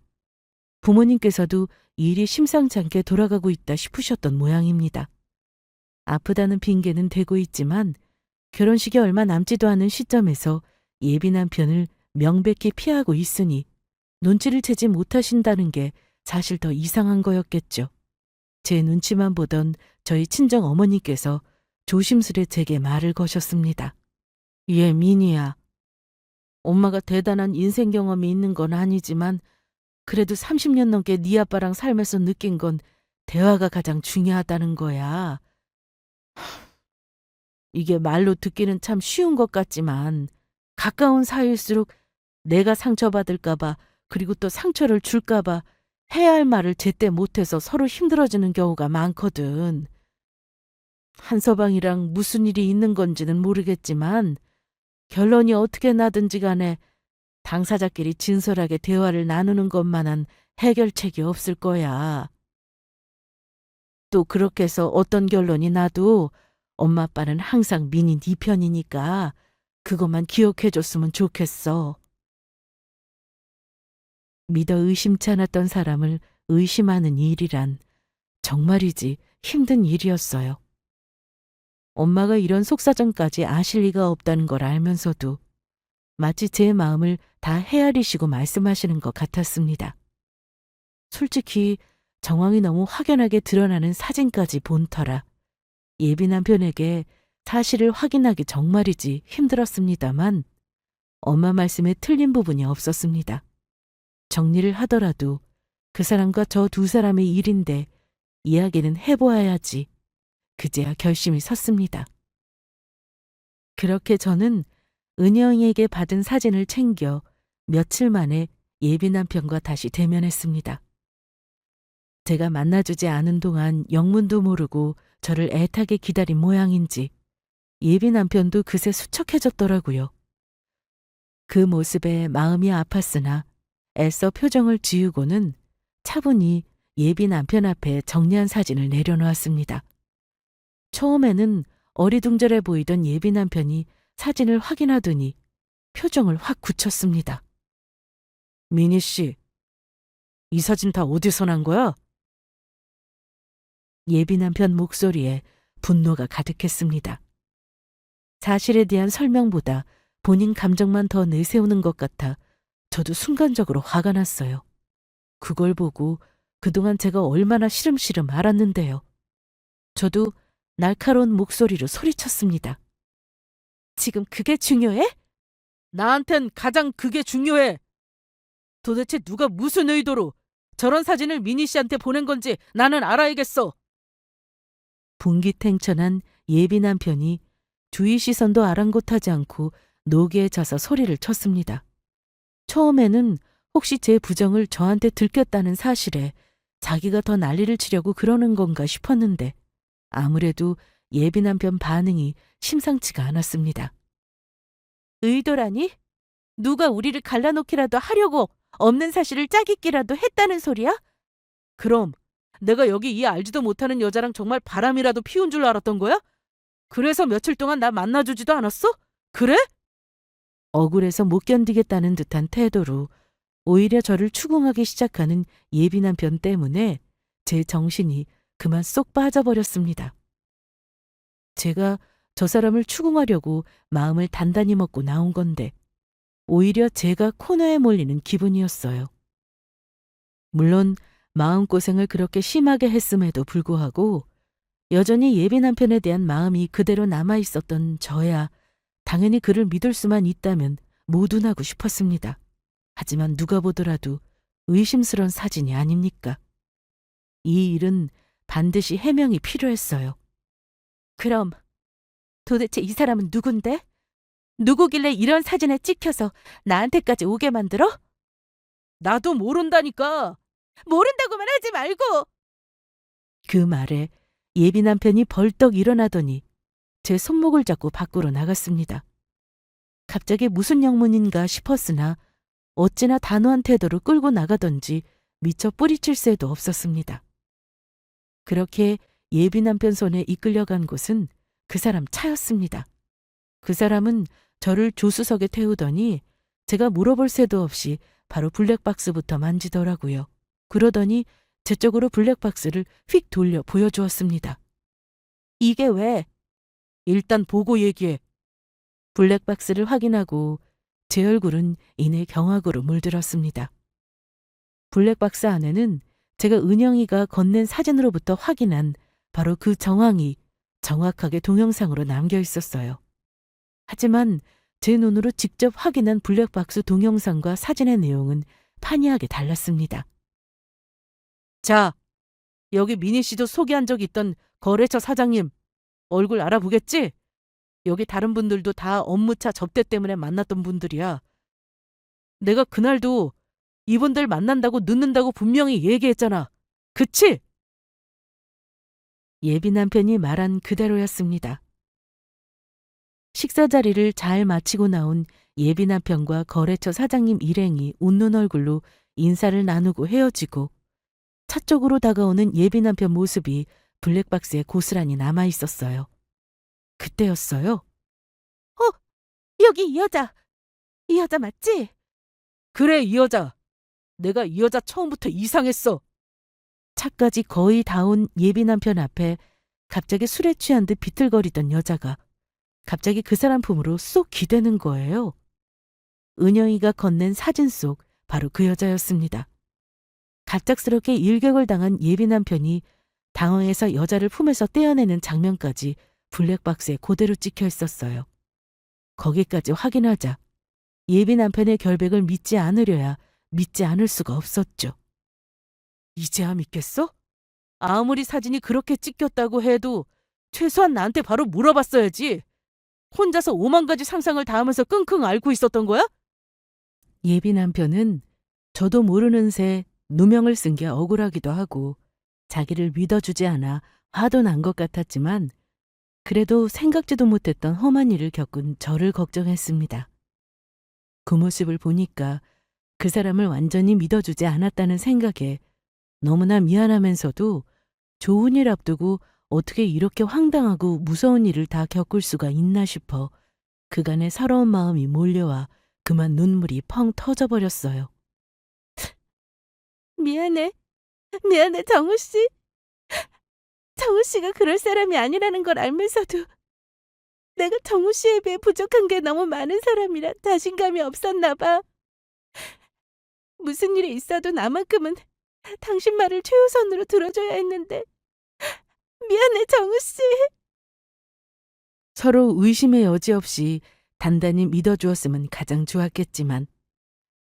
[SPEAKER 1] 부모님께서도 일이 심상치 않게 돌아가고 있다 싶으셨던 모양입니다. 아프다는 핑계는 대고 있지만 결혼식이 얼마 남지도 않은 시점에서 예비 남편을 명백히 피하고 있으니 눈치를 채지 못하신다는 게 사실 더 이상한 거였겠죠. 제 눈치만 보던 저희 친정 어머니께서 조심스레 제게 말을 거셨습니다. 예, 미니야. 엄마가 대단한 인생 경험이 있는 건 아니지만 그래도 30년 넘게 네 아빠랑 살면서 느낀 건 대화가 가장 중요하다는 거야. 이게 말로 듣기는 참 쉬운 것 같지만 가까운 사이일수록 내가 상처받을까 봐 그리고 또 상처를 줄까 봐 해야 할 말을 제때 못해서 서로 힘들어지는 경우가 많거든. 한서방이랑 무슨 일이 있는 건지는 모르겠지만 결론이 어떻게 나든지 간에 당사자끼리 진솔하게 대화를 나누는 것만한 해결책이 없을 거야. 또 그렇게 해서 어떤 결론이 나도 엄마 아빠는 항상 민이 네 편이니까 그것만 기억해줬으면 좋겠어. 믿어 의심치 않았던 사람을 의심하는 일이란 정말이지 힘든 일이었어요. 엄마가 이런 속사정까지 아실 리가 없다는 걸 알면서도 마치 제 마음을 다 헤아리시고 말씀하시는 것 같았습니다. 솔직히 정황이 너무 확연하게 드러나는 사진까지 본 터라 예비 남편에게 사실을 확인하기 정말이지 힘들었습니다만 엄마 말씀에 틀린 부분이 없었습니다. 정리를 하더라도 그 사람과 저 두 사람의 일인데 이야기는 해보아야지. 그제야 결심이 섰습니다. 그렇게 저는 은영이에게 받은 사진을 챙겨 며칠 만에 예비 남편과 다시 대면했습니다. 제가 만나주지 않은 동안 영문도 모르고 저를 애타게 기다린 모양인지 예비 남편도 그새 수척해졌더라고요. 그 모습에 마음이 아팠으나 애써 표정을 지우고는 차분히 예비 남편 앞에 정리한 사진을 내려놓았습니다. 처음에는 어리둥절해 보이던 예비 남편이 사진을 확인하더니 표정을 확 굳혔습니다. 미니 씨, 이 사진 다 어디서 난 거야? 예비 남편 목소리에 분노가 가득했습니다. 사실에 대한 설명보다 본인 감정만 더 내세우는 것 같아 저도 순간적으로 화가 났어요. 그걸 보고 그동안 제가 얼마나 시름시름 앓았는데요. 저도 날카로운 목소리로 소리쳤습니다. 지금 그게 중요해? 나한텐 가장 그게 중요해. 도대체 누가 무슨 의도로 저런 사진을 미니 씨한테 보낸 건지 나는 알아야겠어. 분기탱천한 예비 남편이 주위 시선도 아랑곳하지 않고 노기에 져서 소리를 쳤습니다. 처음에는 혹시 제 부정을 저한테 들켰다는 사실에 자기가 더 난리를 치려고 그러는 건가 싶었는데 아무래도 예비 남편 반응이 심상치가 않았습니다. 의도라니? 누가 우리를 갈라놓기라도 하려고 없는 사실을 짜깁기라도 했다는 소리야? 그럼 내가 여기 이 알지도 못하는 여자랑 정말 바람이라도 피운 줄 알았던 거야? 그래서 며칠 동안 나 만나주지도 않았어? 그래? 억울해서 못 견디겠다는 듯한 태도로 오히려 저를 추궁하기 시작하는 예비 남편 때문에 제 정신이 그만 쏙 빠져버렸습니다. 제가 저 사람을 추궁하려고 마음을 단단히 먹고 나온 건데 오히려 제가 코너에 몰리는 기분이었어요. 물론 마음고생을 그렇게 심하게 했음에도 불구하고 여전히 예비 남편에 대한 마음이 그대로 남아있었던 저야 당연히 그를 믿을 수만 있다면 모둔하고 싶었습니다. 하지만 누가 보더라도 의심스러운 사진이 아닙니까? 이 일은 반드시 해명이 필요했어요. 그럼 도대체 이 사람은 누군데? 누구길래 이런 사진에 찍혀서 나한테까지 오게 만들어? 나도 모른다니까. 모른다고만 하지 말고. 그 말에 예비 남편이 벌떡 일어나더니 제 손목을 잡고 밖으로 나갔습니다. 갑자기 무슨 영문인가 싶었으나 어찌나 단호한 태도로 끌고 나가던지 미처 뿌리칠 새도 없었습니다. 그렇게 예비 남편 손에 이끌려간 곳은 그 사람 차였습니다. 그 사람은 저를 조수석에 태우더니 제가 물어볼 새도 없이 바로 블랙박스부터 만지더라고요. 그러더니 제 쪽으로 블랙박스를 휙 돌려 보여주었습니다. 이게 왜? 일단 보고 얘기해. 블랙박스를 확인하고 제 얼굴은 이내 경악으로 물들었습니다. 블랙박스 안에는 제가 은영이가 건넨 사진으로부터 확인한 바로 그 정황이 정확하게 동영상으로 남겨 있었어요. 하지만 제 눈으로 직접 확인한 블랙박스 동영상과 사진의 내용은 판이하게 달랐습니다. 자, 여기 미니 씨도 소개한 적 있던 거래처 사장님 얼굴 알아보겠지? 여기 다른 분들도 다 업무차 접대 때문에 만났던 분들이야. 내가 그날도 이분들 만난다고 늦는다고 분명히 얘기했잖아. 그치? 예비 남편이 말한 그대로였습니다. 식사 자리를 잘 마치고 나온 예비 남편과 거래처 사장님 일행이 웃는 얼굴로 인사를 나누고 헤어지고 차 쪽으로 다가오는 예비 남편 모습이 블랙박스에 고스란히 남아 있었어요. 그때였어요. 여기 이 여자. 이 여자 맞지? 그래, 이 여자. 내가 이 여자 처음부터 이상했어. 차까지 거의 다 온 예비 남편 앞에 갑자기 술에 취한 듯 비틀거리던 여자가 갑자기 그 사람 품으로 쏙 기대는 거예요. 은영이가 건넨 사진 속 바로 그 여자였습니다. 갑작스럽게 일격을 당한 예비 남편이 당황해서 여자를 품에서 떼어내는 장면까지 블랙박스에 그대로 찍혀 있었어요. 거기까지 확인하자 예비 남편의 결백을 믿지 않으려야 믿지 않을 수가 없었죠. 이제야 믿겠어? 아무리 사진이 그렇게 찍혔다고 해도 최소한 나한테 바로 물어봤어야지. 혼자서 5만 가지 상상을 다 하면서 끙끙 앓고 있었던 거야? 예비 남편은 저도 모르는 새 누명을 쓴 게 억울하기도 하고 자기를 믿어주지 않아 화도 난 것 같았지만 그래도 생각지도 못했던 험한 일을 겪은 저를 걱정했습니다. 그 모습을 보니까 그 사람을 완전히 믿어주지 않았다는 생각에 너무나 미안하면서도 좋은 일 앞두고 어떻게 이렇게 황당하고 무서운 일을 다 겪을 수가 있나 싶어 그간의 서러운 마음이 몰려와 그만 눈물이 펑 터져버렸어요. 미안해. 미안해, 정우 씨. 정우 씨가 그럴 사람이 아니라는 걸 알면서도 내가 정우 씨에 비해 부족한 게 너무 많은 사람이라 자신감이 없었나 봐. 무슨 일이 있어도 나만큼은 당신 말을 최우선으로 들어줘야 했는데 미안해, 정우 씨. 서로 의심의 여지 없이 단단히 믿어주었으면 가장 좋았겠지만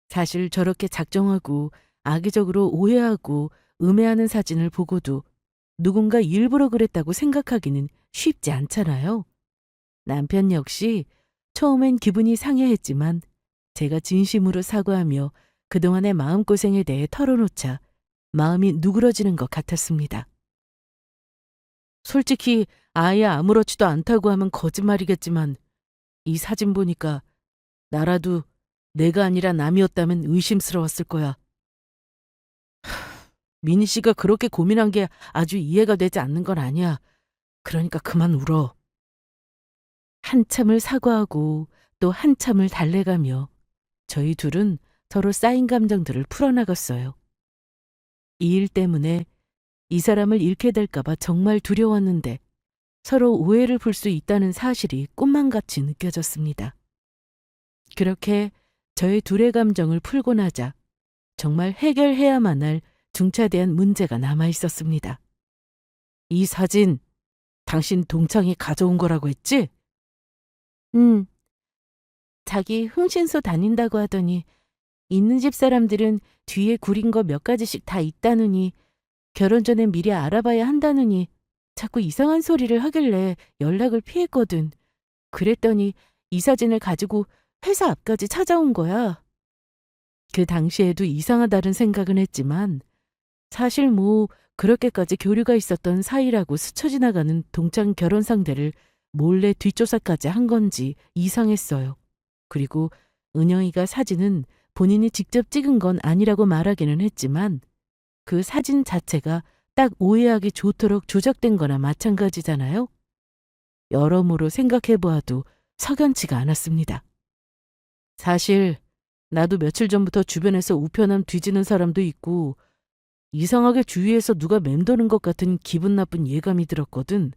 [SPEAKER 1] 사실 저렇게 작정하고 악의적으로 오해하고 음해하는 사진을 보고도 누군가 일부러 그랬다고 생각하기는 쉽지 않잖아요. 남편 역시 처음엔 기분이 상해했지만 제가 진심으로 사과하며 그동안의 마음고생에 대해 털어놓자 마음이 누그러지는 것 같았습니다. 솔직히 아예 아무렇지도 않다고 하면 거짓말이겠지만 이 사진 보니까 나라도 내가 아니라 남이었다면 의심스러웠을 거야. 미니 씨가 그렇게 고민한 게 아주 이해가 되지 않는 건 아니야. 그러니까 그만 울어. 한참을 사과하고 또 한참을 달래가며 저희 둘은 서로 쌓인 감정들을 풀어나갔어요. 이 일 때문에 이 사람을 잃게 될까봐 정말 두려웠는데 서로 오해를 풀 수 있다는 사실이 꿈만같이 느껴졌습니다. 그렇게 저희 둘의 감정을 풀고 나자 정말 해결해야만 할 중차대한 문제가 남아 있었습니다. 이 사진 당신 동창이 가져온 거라고 했지? 자기 흥신소 다닌다고 하더니 있는 집 사람들은 뒤에 구린 거 몇 가지씩 다 있다느니 결혼 전에 미리 알아봐야 한다느니 자꾸 이상한 소리를 하길래 연락을 피했거든. 그랬더니 이 사진을 가지고 회사 앞까지 찾아온 거야. 그 당시에도 이상하다는 생각은 했지만 사실 뭐 그렇게까지 교류가 있었던 사이라고 스쳐 지나가는 동창 결혼 상대를 몰래 뒷조사까지 한 건지 이상했어요. 그리고 은영이가 사진은 본인이 직접 찍은 건 아니라고 말하기는 했지만 그 사진 자체가 딱 오해하기 좋도록 조작된 거나 마찬가지잖아요. 여러모로 생각해보아도 석연치가 않았습니다. 사실 나도 며칠 전부터 주변에서 우편함 뒤지는 사람도 있고 이상하게 주위에서 누가 맴도는 것 같은 기분 나쁜 예감이 들었거든.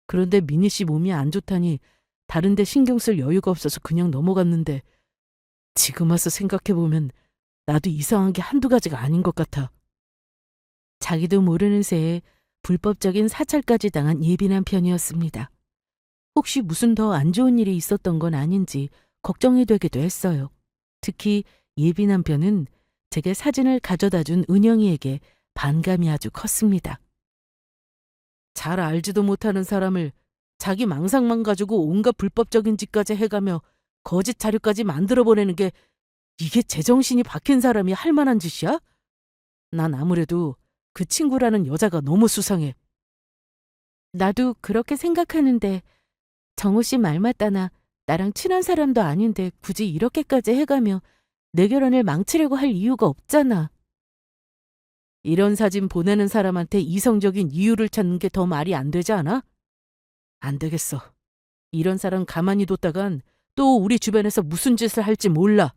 [SPEAKER 1] 그런데 미니 씨 몸이 안 좋다니 다른 데 신경 쓸 여유가 없어서 그냥 넘어갔는데 지금 와서 생각해보면 나도 이상한 게 한두 가지가 아닌 것 같아. 자기도 모르는 새에 불법적인 사찰까지 당한 예비 남편이었습니다. 혹시 무슨 더 안 좋은 일이 있었던 건 아닌지 걱정이 되기도 했어요. 특히 예비 남편은 제게 사진을 가져다 준 은영이에게 반감이 아주 컸습니다. 잘 알지도 못하는 사람을 자기 망상만 가지고 온갖 불법적인 짓까지 해가며 거짓 자료까지 만들어 보내는 게 이게 제정신이 박힌 사람이 할 만한 짓이야? 난 아무래도 그 친구라는 여자가 너무 수상해. 나도 그렇게 생각하는데 정우 씨 말 맞다나 나랑 친한 사람도 아닌데 굳이 이렇게까지 해가며 내 결혼을 망치려고 할 이유가 없잖아. 이런 사진 보내는 사람한테 이성적인 이유를 찾는 게 더 말이 안 되지 않아? 안 되겠어. 이런 사람 가만히 뒀다간 또 우리 주변에서 무슨 짓을 할지 몰라.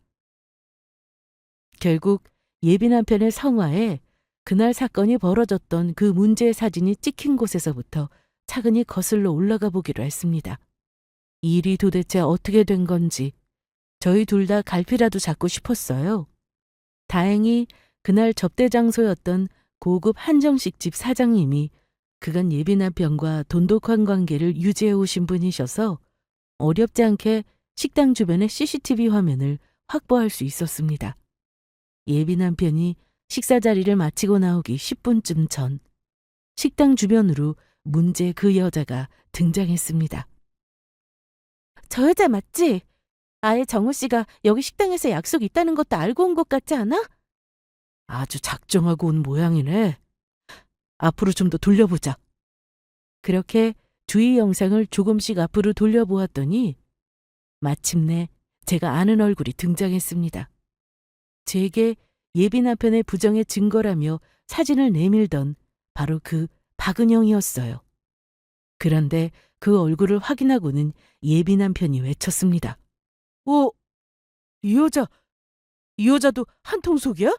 [SPEAKER 1] 결국 예비 남편의 성화에 그날 사건이 벌어졌던 그 문제의 사진이 찍힌 곳에서부터 차근히 거슬러 올라가 보기로 했습니다. 이 일이 도대체 어떻게 된 건지 저희 둘 다 갈피라도 잡고 싶었어요. 다행히 그날 접대 장소였던 고급 한정식 집 사장님이 그간 예비 남편과 돈독한 관계를 유지해 오신 분이셔서 어렵지 않게 식당 주변의 CCTV 화면을 확보할 수 있었습니다. 예비 남편이 식사 자리를 마치고 나오기 10분쯤 전 식당 주변으로 문제 그 여자가 등장했습니다. 저 여자 맞지? 아예 정우 씨가 여기 식당에서 약속 있다는 것도 알고 온 것 같지 않아? 아주 작정하고 온 모양이네. 앞으로 좀 더 돌려보자. 그렇게 주의 영상을 조금씩 앞으로 돌려보았더니 마침내 제가 아는 얼굴이 등장했습니다. 제게 예비 남편의 부정의 증거라며 사진을 내밀던 바로 그 박은영이었어요. 그런데 그 얼굴을 확인하고는 예비 남편이 외쳤습니다. 이 여자도 한통속이야?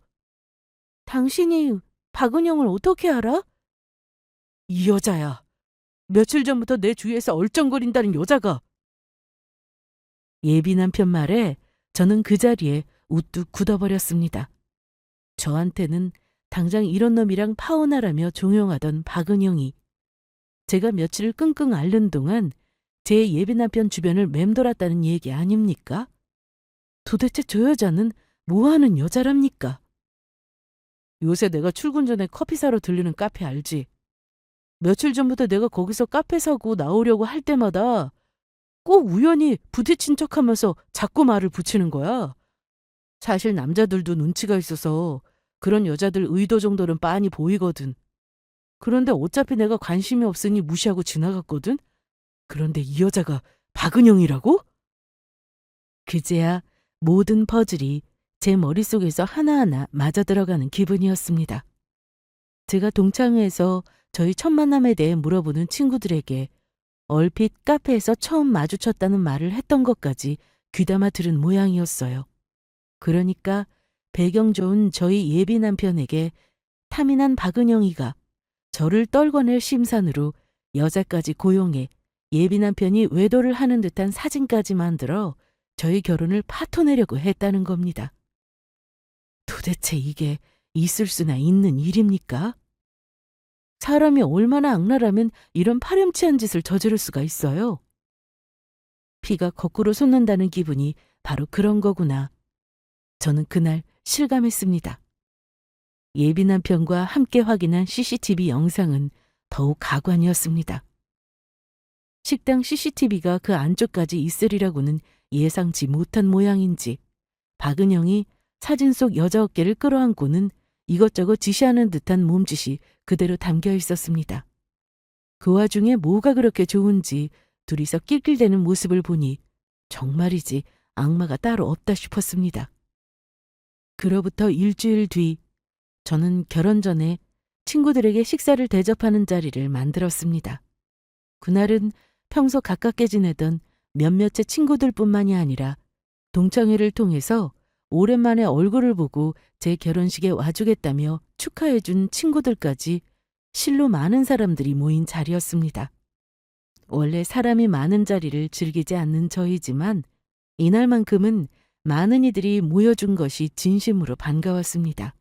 [SPEAKER 1] 당신이 박은영을 어떻게 알아? 이 여자야. 며칠 전부터 내 주위에서 얼쩡거린다는 여자가. 예비 남편 말에 저는 그 자리에 우뚝 굳어버렸습니다. 저한테는 당장 이런 놈이랑 파혼하라며 종용하던 박은영이 제가 며칠을 끙끙 앓는 동안 제 예비 남편 주변을 맴돌았다는 얘기 아닙니까? 도대체 저 여자는 뭐하는 여자랍니까? 요새 내가 출근 전에 커피 사러 들르는 카페 알지? 며칠 전부터 내가 거기서 카페 사고 나오려고 할 때마다 꼭 우연히 부딪힌 척하면서 자꾸 말을 붙이는 거야. 사실 남자들도 눈치가 있어서 그런 여자들 의도 정도는 빤히 보이거든. 그런데 어차피 내가 관심이 없으니 무시하고 지나갔거든? 그런데 이 여자가 박은영이라고? 그제야 모든 퍼즐이 제 머릿속에서 하나하나 맞아들어가는 기분이었습니다. 제가 동창회에서 저희 첫 만남에 대해 물어보는 친구들에게 얼핏 카페에서 처음 마주쳤다는 말을 했던 것까지 귀담아 들은 모양이었어요. 그러니까 배경 좋은 저희 예비 남편에게 탐이난 박은영이가 저를 떨궈낼 심산으로 여자까지 고용해 예비 남편이 외도를 하는 듯한 사진까지 만들어 저희 결혼을 파토내려고 했다는 겁니다. 도대체 이게 있을 수나 있는 일입니까? 사람이 얼마나 악랄하면 이런 파렴치한 짓을 저지를 수가 있어요? 피가 거꾸로 솟는다는 기분이 바로 그런 거구나. 저는 그날 실감했습니다. 예비 남편과 함께 확인한 CCTV 영상은 더욱 가관이었습니다. 식당 CCTV가 그 안쪽까지 있으리라고는 예상치 못한 모양인지 박은영이 사진 속 여자 어깨를 끌어안고는 이것저것 지시하는 듯한 몸짓이 그대로 담겨 있었습니다. 그 와중에 뭐가 그렇게 좋은지 둘이서 낄낄대는 모습을 보니 정말이지 악마가 따로 없다 싶었습니다. 그로부터 일주일 뒤 저는 결혼 전에 친구들에게 식사를 대접하는 자리를 만들었습니다. 그날은 평소 가깝게 지내던 몇몇의 친구들뿐만이 아니라 동창회를 통해서 오랜만에 얼굴을 보고 제 결혼식에 와주겠다며 축하해준 친구들까지 실로 많은 사람들이 모인 자리였습니다. 원래 사람이 많은 자리를 즐기지 않는 저이지만 이날만큼은 많은 이들이 모여준 것이 진심으로 반가웠습니다.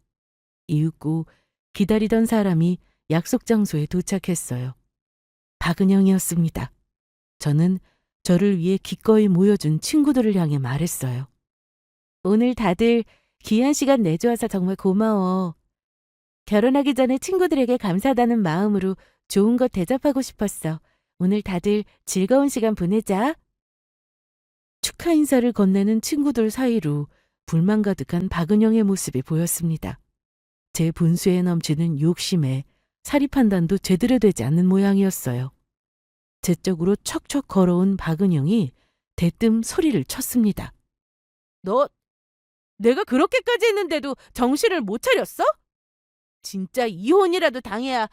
[SPEAKER 1] 이윽고 기다리던 사람이 약속 장소에 도착했어요. 박은영이었습니다. 저는 저를 위해 기꺼이 모여준 친구들을 향해 말했어요. 오늘 다들 귀한 시간 내줘서 정말 고마워. 결혼하기 전에 친구들에게 감사하다는 마음으로 좋은 것 대접하고 싶었어. 오늘 다들 즐거운 시간 보내자. 축하 인사를 건네는 친구들 사이로 불만 가득한 박은영의 모습이 보였습니다. 제 분수에 넘치는 욕심에 사리 판단도 제대로 되지 않는 모양이었어요. 제 쪽으로 척척 걸어온 박은영이 대뜸 소리를 쳤습니다. 너 내가 그렇게까지 했는데도 정신을 못 차렸어? 진짜 이혼이라도 당해야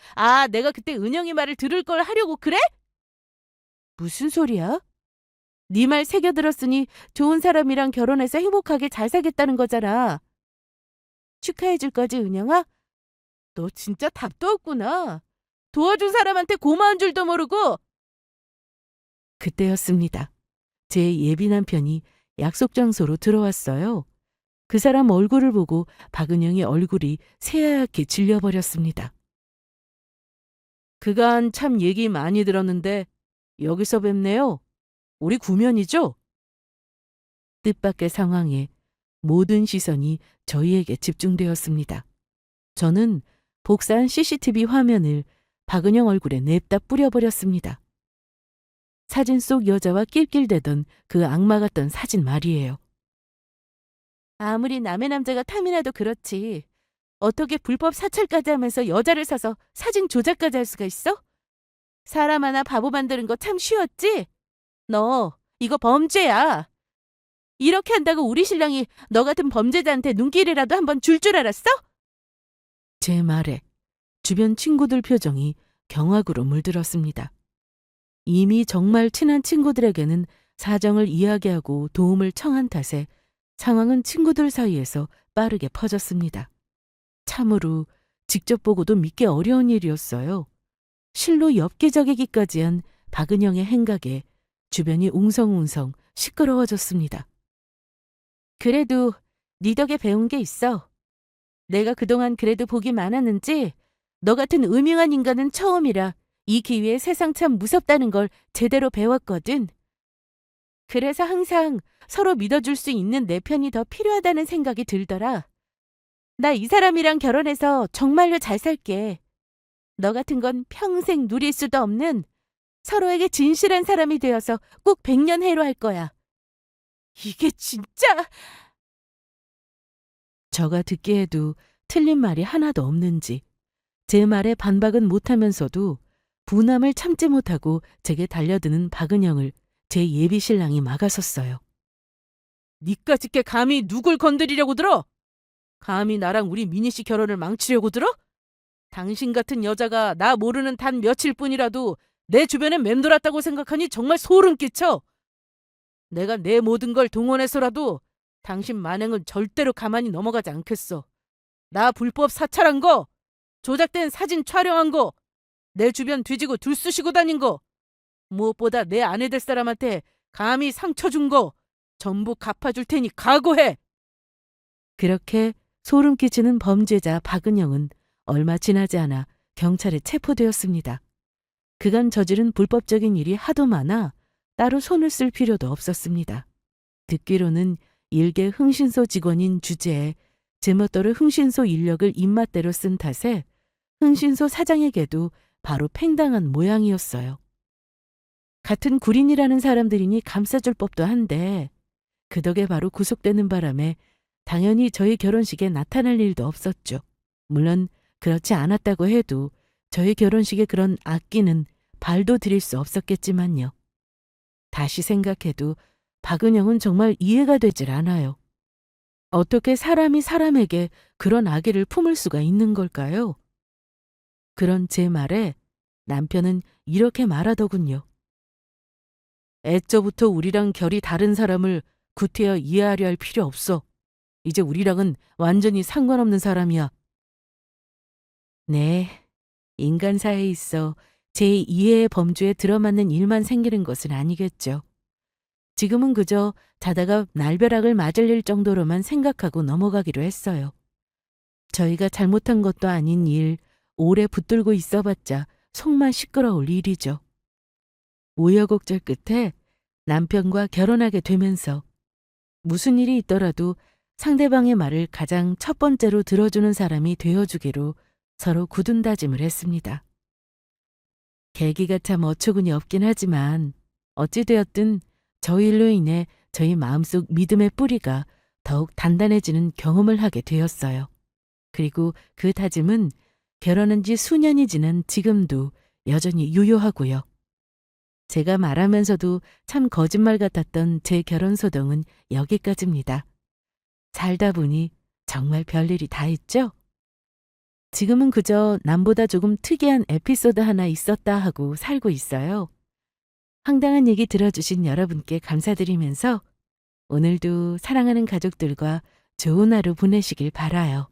[SPEAKER 1] 내가 그때 은영이 말을 들을 걸 하려고 그래? 무슨 소리야? 네 말 새겨들었으니 좋은 사람이랑 결혼해서 행복하게 잘 살겠다는 거잖아. 축하해줄 거지, 은영아? 너 진짜 답도 없구나. 도와준 사람한테 고마운 줄도 모르고. 그때였습니다. 제 예비 남편이 약속 장소로 들어왔어요. 그 사람 얼굴을 보고 박은영의 얼굴이 새하얗게 질려버렸습니다. 그간 참 얘기 많이 들었는데 여기서 뵙네요. 우리 구면이죠? 뜻밖의 상황에 모든 시선이 저희에게 집중되었습니다. 저는 복사한 CCTV 화면을 박은영 얼굴에 냅다 뿌려버렸습니다. 사진 속 여자와 낄낄대던 그 악마 같던 사진 말이에요. 아무리 남의 남자가 탐이 나도 그렇지. 어떻게 불법 사찰까지 하면서 여자를 사서 사진 조작까지 할 수가 있어? 사람 하나 바보 만드는 거 참 쉬웠지? 너 이거 범죄야. 이렇게 한다고 우리 신랑이 너 같은 범죄자한테 눈길이라도 한번 줄 알았어? 제 말에 주변 친구들 표정이 경악으로 물들었습니다. 이미 정말 친한 친구들에게는 사정을 이야기하고 도움을 청한 탓에 상황은 친구들 사이에서 빠르게 퍼졌습니다. 참으로 직접 보고도 믿기 어려운 일이었어요. 실로 엽기적이기까지 한 박은영의 행각에 주변이 웅성웅성 시끄러워졌습니다. 그래도 네 덕에 배운 게 있어. 내가 그동안 그래도 복이 많았는지 너 같은 음흉한 인간은 처음이라 이 기회에 세상 참 무섭다는 걸 제대로 배웠거든. 그래서 항상 서로 믿어줄 수 있는 내 편이 더 필요하다는 생각이 들더라. 나 이 사람이랑 결혼해서 정말로 잘 살게. 너 같은 건 평생 누릴 수도 없는 서로에게 진실한 사람이 되어서 꼭 백년해로 할 거야. 이게 진짜... 저가 듣기에도 틀린 말이 하나도 없는지 제 말에 반박은 못하면서도 분함을 참지 못하고 제게 달려드는 박은영을 제 예비 신랑이 막아섰어요. 니까짓게 감히 누굴 건드리려고 들어? 감히 나랑 우리 미니 씨 결혼을 망치려고 들어? 당신 같은 여자가 나 모르는 단 며칠뿐이라도 내 주변에 맴돌았다고 생각하니 정말 소름 끼쳐. 내가 내 모든 걸 동원해서라도 당신 만행은 절대로 가만히 넘어가지 않겠어. 나 불법 사찰한 거, 조작된 사진 촬영한 거, 내 주변 뒤지고 들쑤시고 다닌 거, 무엇보다 내 아내 될 사람한테 감히 상처 준 거 전부 갚아줄 테니 각오해. 그렇게 소름 끼치는 범죄자 박은영은 얼마 지나지 않아 경찰에 체포되었습니다. 그간 저지른 불법적인 일이 하도 많아 따로 손을 쓸 필요도 없었습니다. 듣기로는 일개 흥신소 직원인 주제에 제멋대로 흥신소 인력을 입맛대로 쓴 탓에 흥신소 사장에게도 바로 팽당한 모양이었어요. 같은 구린이라는 사람들이니 감싸줄 법도 한데 그 덕에 바로 구속되는 바람에 당연히 저희 결혼식에 나타날 일도 없었죠. 물론 그렇지 않았다고 해도 저희 결혼식에 그런 악기는 발도 들일 수 없었겠지만요. 다시 생각해도 박은영은 정말 이해가 되질 않아요. 어떻게 사람이 사람에게 그런 악의를 품을 수가 있는 걸까요? 그런 제 말에 남편은 이렇게 말하더군요. 애초부터 우리랑 결이 다른 사람을 구태여 이해하려 할 필요 없어. 이제 우리랑은 완전히 상관없는 사람이야. 네, 인간사에 있어 제 이해의 범주에 들어맞는 일만 생기는 것은 아니겠죠. 지금은 그저 자다가 날벼락을 맞을 일 정도로만 생각하고 넘어가기로 했어요. 저희가 잘못한 것도 아닌 일, 오래 붙들고 있어봤자 속만 시끄러울 일이죠. 우여곡절 끝에 남편과 결혼하게 되면서 무슨 일이 있더라도 상대방의 말을 가장 첫 번째로 들어주는 사람이 되어주기로 서로 굳은 다짐을 했습니다. 계기가 참 어처구니 없긴 하지만 어찌되었든 저 일로 인해 저희 마음속 믿음의 뿌리가 더욱 단단해지는 경험을 하게 되었어요. 그리고 그 다짐은 결혼한 지 수년이 지난 지금도 여전히 유효하고요. 제가 말하면서도 참 거짓말 같았던 제 결혼 소동은 여기까지입니다. 살다 보니 정말 별일이 다 있죠? 지금은 그저 남보다 조금 특이한 에피소드 하나 있었다 하고 살고 있어요. 황당한 얘기 들어주신 여러분께 감사드리면서 오늘도 사랑하는 가족들과 좋은 하루 보내시길 바라요.